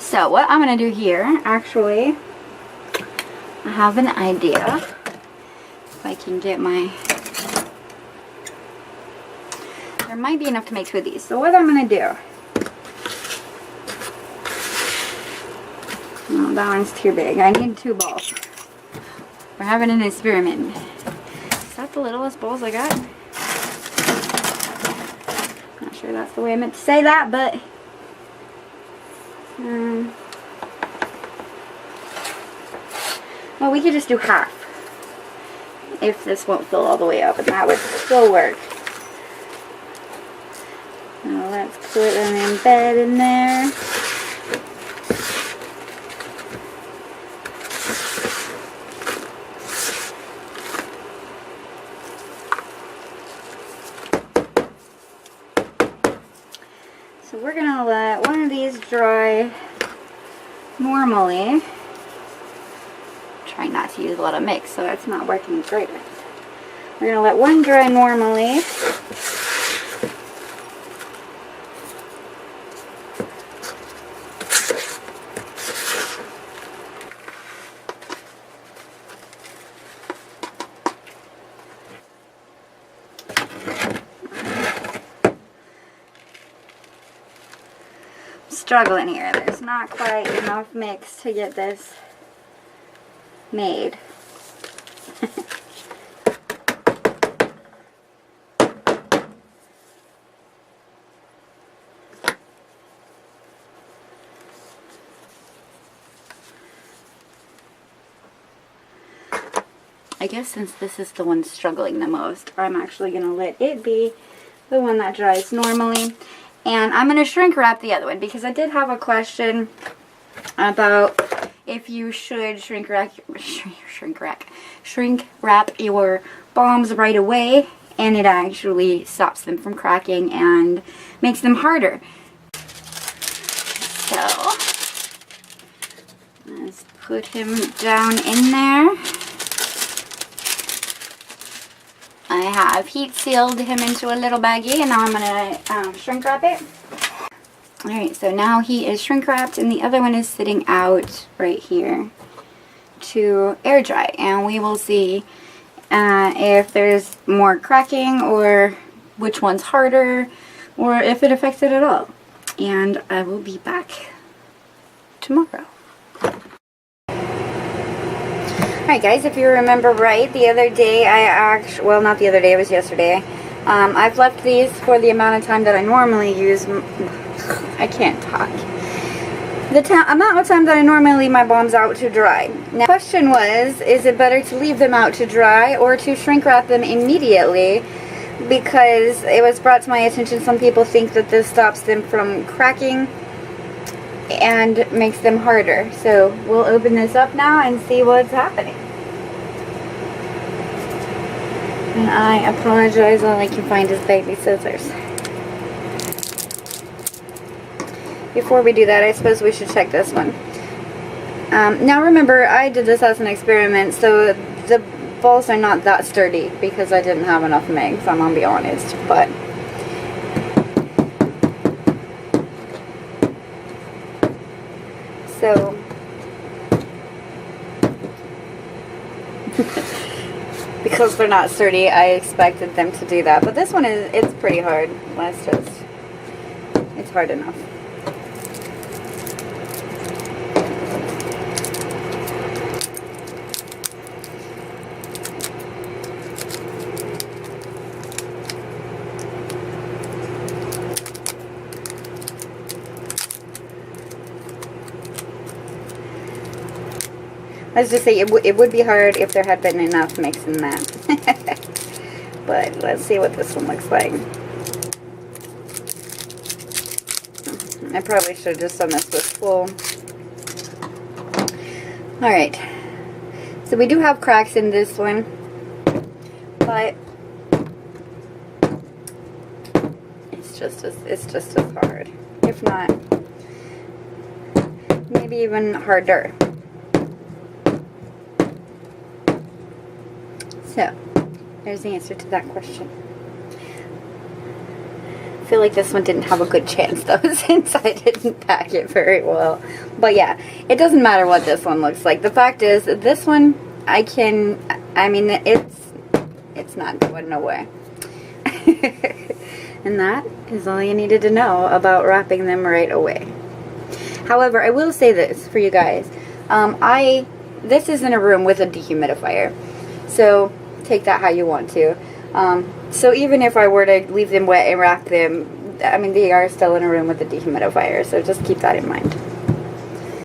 So what I'm going to do here, actually, I have an idea. If I can get my... There might be enough to make 2 of these. So what I'm going to do... No, that one's too big. I need 2 balls. We're having an experiment. Is that the littlest balls I got? Not sure that's the way I meant to say that, but... well, we could just do half. If this won't fill all the way up, and that would still work. Now let's put an embed in there. So we're going to let one of these dry normally. Try not to use a lot of mix, so that's not working great. We're going to let one dry normally. Struggling here. There's not quite enough mix to get this made. I guess since this is the one struggling the most, I'm actually going to let it be the one that dries normally. And I'm going to shrink wrap the other one because I did have a question about if you should shrink wrap your bombs right away, and it actually stops them from cracking and makes them harder. So let's put him down in there. I have heat sealed him into a little baggie, and now I'm going to shrink wrap it. Alright, so now he is shrink wrapped, and the other one is sitting out right here to air dry, and we will see if there's more cracking or which one's harder or if it affects it at all. And I will be back tomorrow. Alright guys, if you remember right, the other day well, not the other day, it was yesterday. I've left these for the amount of time that I normally use. I can't talk. The amount of time that I normally leave my bombs out to dry. Now, the question was, is it better to leave them out to dry or to shrink wrap them immediately? Because it was brought to my attention, some people think that this stops them from cracking and makes them harder. So we'll open this up now and see what's happening. And I apologize, all I can find is baby scissors. Before we do that, I suppose we should check this one. Now remember, I did this as an experiment, so the balls are not that sturdy because I didn't have enough mix, I'm gonna be honest, but so because they're not sturdy, I expected them to do that, but this one it's pretty hard. It's hard enough. Let's just say it would be hard if there had been enough mix in that. But let's see what this one looks like. I probably should have just done this with full. Alright. So we do have cracks in this one. But it's just as hard. If not, maybe even harder. So, there's the answer to that question. feel like this one didn't have a good chance though, since I didn't pack it very well. But yeah, it doesn't matter what this one looks like. The fact is, this one, I mean, it's not going nowhere. And that is all you needed to know about wrapping them right away. However, I will say this for you guys. This is in a room with a dehumidifier. So, take that how you want to. So even if I were to leave them wet and wrap them, I mean, they are still in a room with a dehumidifier, so just keep that in mind.